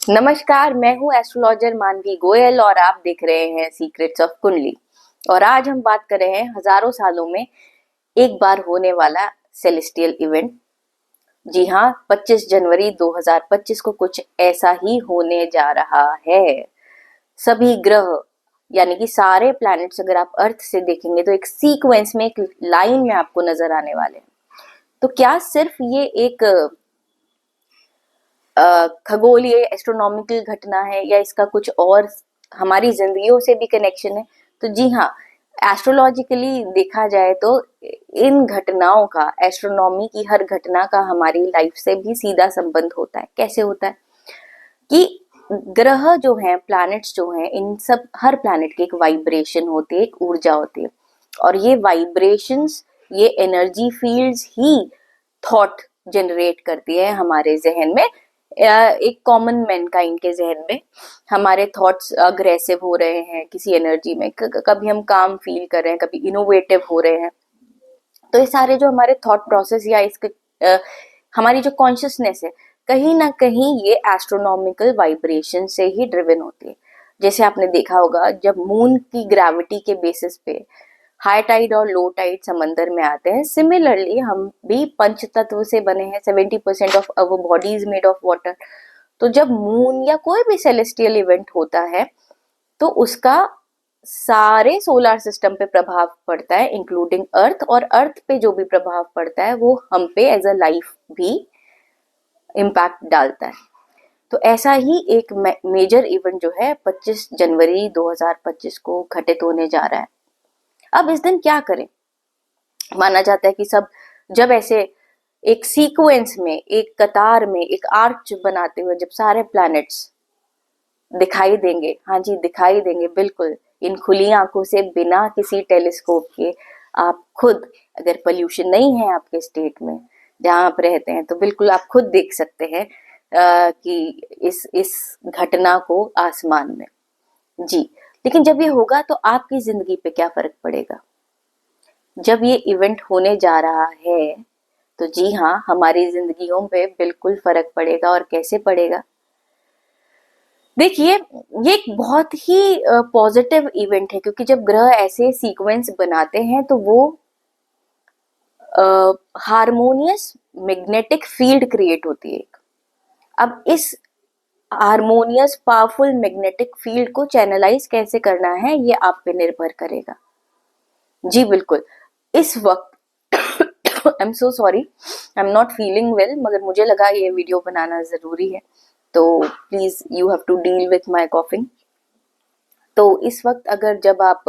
नमस्कार, मैं हूँ एस्ट्रोलॉजर मानवी गोयल और आप देख रहे हैं सीक्रेट्स ऑफ कुंडली। और आज हम बात कर रहे हैं हजारों सालों में एक बार होने वाला सेलेस्टियल इवेंट। जी हाँ, 25 जनवरी 2025 को कुछ ऐसा ही होने जा रहा है। सभी ग्रह यानी कि सारे प्लैनेट्स अगर आप अर्थ से देखेंगे तो एक सीक्वेंस में, एक लाइन में आपको नजर आने वाले हैं। तो क्या सिर्फ ये एक खगोलीय एस्ट्रोनॉमिकल घटना है या इसका कुछ और हमारी जिंदगियों से भी कनेक्शन है? तो जी हाँ, एस्ट्रोलॉजिकली देखा जाए तो इन घटनाओं का, एस्ट्रोनॉमी की हर घटना का हमारी लाइफ से भी सीधा संबंध होता है। कैसे होता है कि ग्रह जो हैं, प्लैनेट्स जो हैं, इन सब हर प्लैनेट की एक वाइब्रेशन होती है, एक ऊर्जा होती है। और ये वाइब्रेशंस, ये एनर्जी फील्ड्स ही थॉट जनरेट करती है हमारे जहन में। एक कॉमन मैनकाइंड के जहन में हमारे थॉट्स अग्रेसिव हो रहे हैं किसी एनर्जी में, कभी हम काम फील कर रहे हैं, कभी इनोवेटिव हो रहे हैं। तो ये सारे जो हमारे थॉट प्रोसेस या इसके हमारी जो कॉन्शियसनेस है, कहीं ना कहीं ये एस्ट्रोनॉमिकल वाइब्रेशन से ही ड्रिवन होती है। जैसे आपने देखा होगा, जब मून की ग्रेविटी के बेसिस पे हाई टाइड और लो टाइड समंदर में आते हैं, सिमिलरली हम भी पंच तत्व से बने हैं। 70% of our body is made of water. तो जब मून या कोई भी सेलेस्टियल इवेंट होता है तो उसका सारे सोलर सिस्टम पे प्रभाव पड़ता है, इंक्लूडिंग अर्थ। और अर्थ पे जो भी प्रभाव पड़ता है वो हम पे एज अ लाइफ भी इम्पैक्ट डालता है। तो ऐसा ही एक मेजर इवेंट जो है 25 जनवरी 2025 को घटित होने जा रहा है। अब इस दिन क्या करें? माना जाता है कि सब जब ऐसे एक सीक्वेंस में, एक कतार में, एक आर्च बनाते हुए जब सारे प्लैनेट्स दिखाई देंगे, हाँ जी दिखाई देंगे बिल्कुल, इन खुली आंखों से, बिना किसी टेलीस्कोप के। आप खुद, अगर पोल्यूशन नहीं है आपके स्टेट में जहां आप रहते हैं, तो बिल्कुल आप खुद देख सकते हैं कि इस घटना को आसमान में। जी, लेकिन जब ये होगा तो आपकी जिंदगी पे क्या फर्क पड़ेगा? जब ये इवेंट होने जा रहा है तो जी हाँ, हमारी जिंदगियों पे बिल्कुल फर्क पड़ेगा। और कैसे पड़ेगा? देखिए, ये एक बहुत ही पॉजिटिव इवेंट है, क्योंकि जब ग्रह ऐसे सीक्वेंस बनाते हैं तो वो हारमोनियस मैग्नेटिक फील्ड क्रिएट होती है। अब इस हारमोनियस पावरफुल मैग्नेटिक फील्ड को चैनलाइज कैसे करना है, ये आप पे निर्भर करेगा। जी बिल्कुल। इस वक्त I am so sorry, I am not feeling well, मगर मुझे लगा ये वीडियो बनाना जरूरी है, तो please you have to deal with my coughing. तो इस वक्त अगर जब आप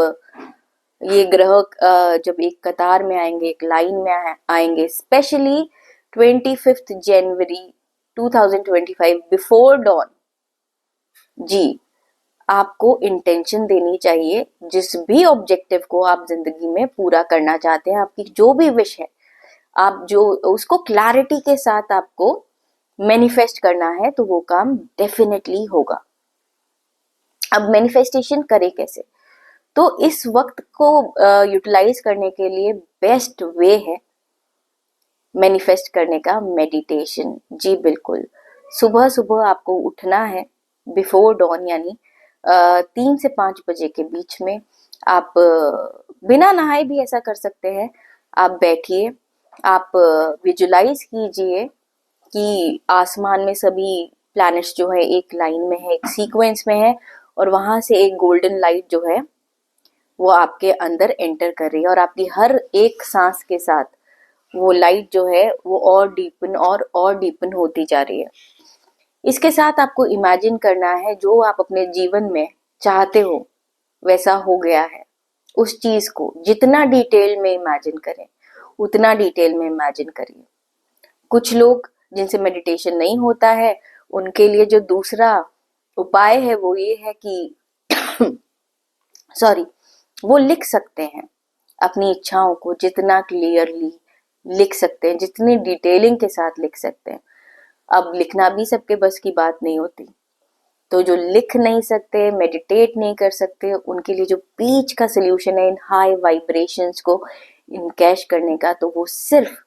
ये ग्रह जब एक कतार में आएंगे, एक लाइन में आएंगे, स्पेशली 25 जनवरी 2025 बिफोर डॉन, जी आपको इंटेंशन देनी चाहिए। जिस भी ऑब्जेक्टिव को आप जिंदगी में पूरा करना चाहते हैं, आपकी जो भी विश है, आप जो उसको क्लैरिटी के साथ आपको मैनिफेस्ट करना है, तो वो काम डेफिनेटली होगा। अब मैनिफेस्टेशन करे कैसे? तो इस वक्त को यूटिलाइज करने के लिए बेस्ट वे है मैनिफेस्ट करने का मेडिटेशन। जी बिल्कुल, सुबह सुबह आपको उठना है बिफोर डॉन, यानी 3 से 5 बजे के बीच में। आप बिना नहाए भी ऐसा कर सकते हैं। आप बैठिए, आप विजुलाइज कीजिए कि आसमान में सभी प्लैनेट्स जो है एक लाइन में है, एक सीक्वेंस में है, और वहां से एक गोल्डन लाइट जो है वो आपके अंदर एंटर कर रही है। और आपकी हर एक सांस के साथ वो लाइट जो है वो और डीपन होती जा रही है। इसके साथ आपको इमेजिन करना है जो आप अपने जीवन में चाहते हो वैसा हो गया है। उस चीज को जितना डिटेल में इमेजिन करें, उतना डिटेल में इमेजिन करिए। कुछ लोग जिनसे मेडिटेशन नहीं होता है, उनके लिए जो दूसरा उपाय है वो ये है कि सॉरी, वो लिख सकते हैं अपनी इच्छाओं को, जितना क्लियरली लिख सकते हैं, जितनी डिटेलिंग के साथ लिख सकते हैं। अब लिखना भी सबके बस की बात नहीं होती, तो जो लिख नहीं सकते, मेडिटेट नहीं कर सकते, उनके लिए जो बीच का सोल्यूशन है इन हाई वाइब्रेशंस को इनकैश करने का, तो वो सिर्फ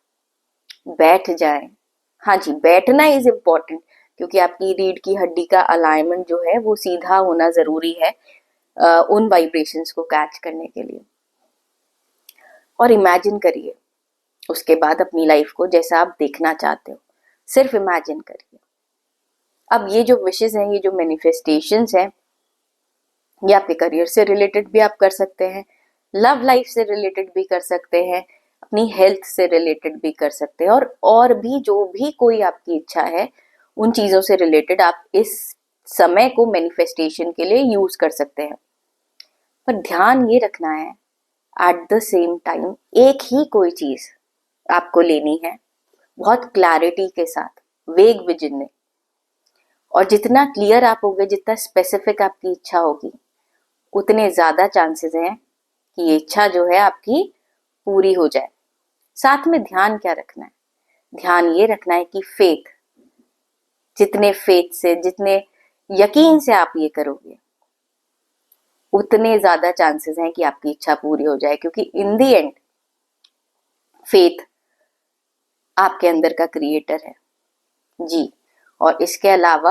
बैठ जाए। हाँ जी, बैठना इज इम्पोर्टेंट। क्योंकि आपकी रीढ़ की हड्डी का अलाइनमेंट जो है वो सीधा होना जरूरी है उन वाइब्रेशंस को कैच करने के लिए। और इमेजिन करिए उसके बाद अपनी लाइफ को जैसा आप देखना चाहते हो, सिर्फ इमेजिन करिए। अब ये जो विशेस हैं, ये जो मैनिफेस्टेशंस हैं, ये आपके करियर से रिलेटेड भी आप कर सकते हैं, लव लाइफ से रिलेटेड भी कर सकते हैं, अपनी हेल्थ से रिलेटेड भी कर सकते हैं, और भी जो भी कोई आपकी इच्छा है उन चीजों से रिलेटेड आप इस समय को मैनिफेस्टेशन के लिए यूज कर सकते हैं। पर ध्यान ये रखना है एट द सेम टाइम एक ही कोई चीज आपको लेनी है, बहुत क्लैरिटी के साथ, वेग विजन में। और जितना क्लियर आप होगे, जितना स्पेसिफिक आपकी इच्छा होगी, उतने ज्यादा चांसेस हैं कि ये इच्छा जो है आपकी पूरी हो जाए। साथ में ध्यान क्या रखना है? ध्यान ये रखना है कि फेथ, जितने फेथ से, जितने यकीन से आप ये करोगे, उतने ज्यादा चांसेस हैं कि आपकी इच्छा पूरी हो जाए, क्योंकि इन दी एंड फेथ आपके अंदर का क्रिएटर है जी। और इसके अलावा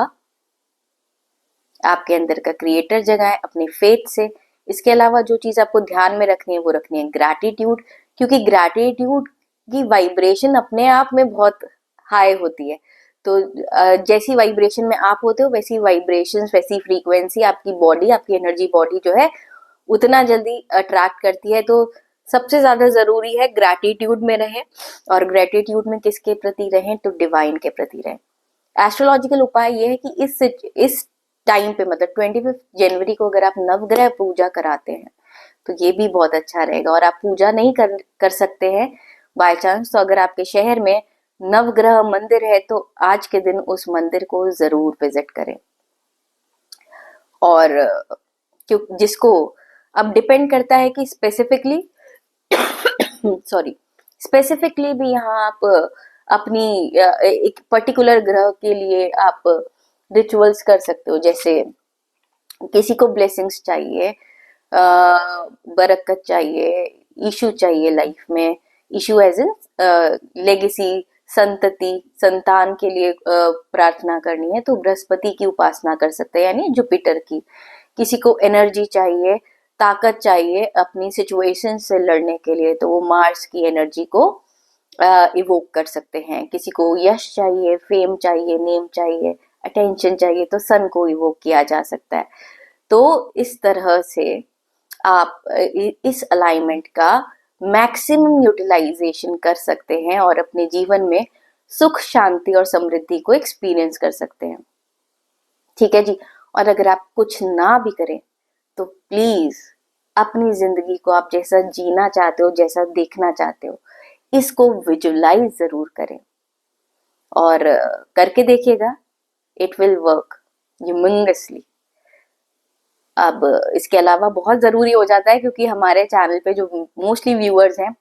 आपके अंदर का क्रिएटर जगह है अपने फेथ से। इसके अलावा जो चीज आपको ध्यान में रखनी है वो रखनी है ग्रैटिट्यूड, क्योंकि ग्रैटिट्यूड की वाइब्रेशन अपने आप में बहुत हाई होती है। तो जैसी वाइब्रेशन में आप होते हो वैसी वाइब्रेशन, वैसी फ्रीक्वेंसी आपकी बॉडी, आपकी एनर्जी बॉडी जो है उतना जल्दी अट्रैक्ट करती है। तो सबसे ज्यादा जरूरी है ग्रैटिट्यूड में रहें, और ग्रैटिट्यूड में किसके प्रति रहें? तो डिवाइन के प्रति रहें। एस्ट्रोलॉजिकल उपाय ये है कि इस टाइम पे, मतलब 25 जनवरी को अगर आप नवग्रह पूजा कराते हैं तो ये भी बहुत अच्छा रहेगा। और आप पूजा नहीं कर सकते हैं बाय चांस, तो अगर आपके शहर में नवग्रह मंदिर है तो आज के दिन उस मंदिर को जरूर विजिट करें। और क्यों, जिसको अब डिपेंड करता है कि स्पेसिफिकली स्पेसिफिकली भी यहाँ आप अपनी एक पर्टिकुलर ग्रह के लिए आप रिचुअल्स कर सकते हो। जैसे किसी को ब्लेसिंग्स चाहिए, बरकत चाहिए, इशू चाहिए लाइफ में, इशू एज इन लेगेसी, संतति, संतान के लिए प्रार्थना करनी है तो बृहस्पति की उपासना कर सकते हैं, यानी जुपिटर की। किसी को एनर्जी चाहिए, ताकत चाहिए अपनी सिचुएशन से लड़ने के लिए, तो वो मार्स की एनर्जी को इवोक कर सकते हैं। किसी को यश चाहिए, फेम चाहिए, नेम चाहिए, अटेंशन चाहिए, तो सन को इवोक किया जा सकता है। तो इस तरह से आप इस अलाइनमेंट का मैक्सिमम यूटिलाइजेशन कर सकते हैं और अपने जीवन में सुख, शांति और समृद्धि को एक्सपीरियंस कर सकते हैं। ठीक है जी। और अगर आप कुछ ना भी करें तो प्लीज अपनी जिंदगी को आप जैसा जीना चाहते हो, जैसा देखना चाहते हो, इसको विजुलाइज जरूर करें और करके देखिएगा, इट विल वर्क ह्यूमंगसली। अब इसके अलावा बहुत जरूरी हो जाता है, क्योंकि हमारे चैनल पे जो मोस्टली व्यूअर्स हैं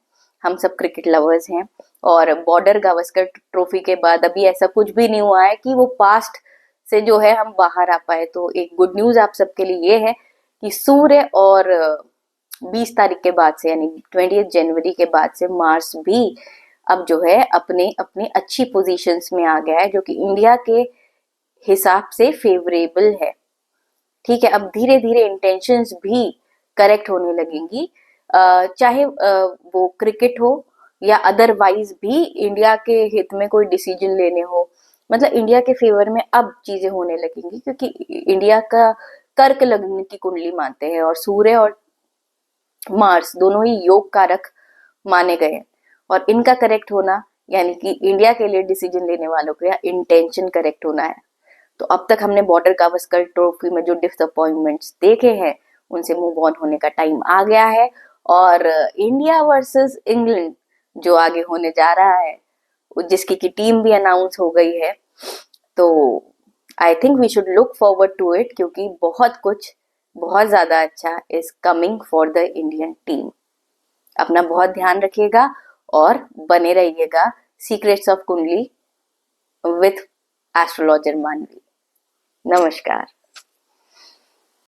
हम सब क्रिकेट लवर्स हैं, और बॉर्डर गावस्कर ट्रॉफी के बाद अभी ऐसा कुछ भी नहीं हुआ है कि वो पास्ट से जो है हम बाहर आ पाए। तो एक गुड न्यूज आप सबके लिए ये है कि सूर्य और 20 तारीख के बाद से, यानी 20 जनवरी के बाद से मार्स भी अब जो है अपने अपने अच्छी पोजीशंस में आ गया है, जो कि इंडिया के हिसाब से फेवरेबल है। ठीक है। अब धीरे धीरे इंटेंशंस भी करेक्ट होने लगेंगी, चाहे वो क्रिकेट हो या अदरवाइज भी इंडिया के हित में कोई डिसीजन लेने हो, मतलब इंडिया के फेवर में अब चीजें होने लगेंगी, क्योंकि इंडिया का कर्क लग्न की कुंडली मानते हैं और सूर्य और मार्स दोनों ही योग कारक माने गए हैं। और इनका करेक्ट होना, यानी कि इंडिया के लिए डिसीजन लेने वालों का इंटेंशन करेक्ट होना है। तो अब तक हमने बॉर्डर गावस्कर ट्रॉफी में जो डिसअपॉइंटमेंट्स देखे हैं उनसे मूव ऑन होने का टाइम आ गया है, और इंडिया वर्सेस इंग्लैंड जो आगे होने जा रहा है, जिसकी की टीम भी अनाउंस हो गई है, तो I think we should look forward to it, क्योंकि बहुत कुछ बहुत ज्यादा अच्छा is coming for the Indian team. अपना बहुत ध्यान रखिएगा और बने रहिएगा सीक्रेट्स ऑफ कुंडली विथ एस्ट्रोलॉजर मानवी। नमस्कार।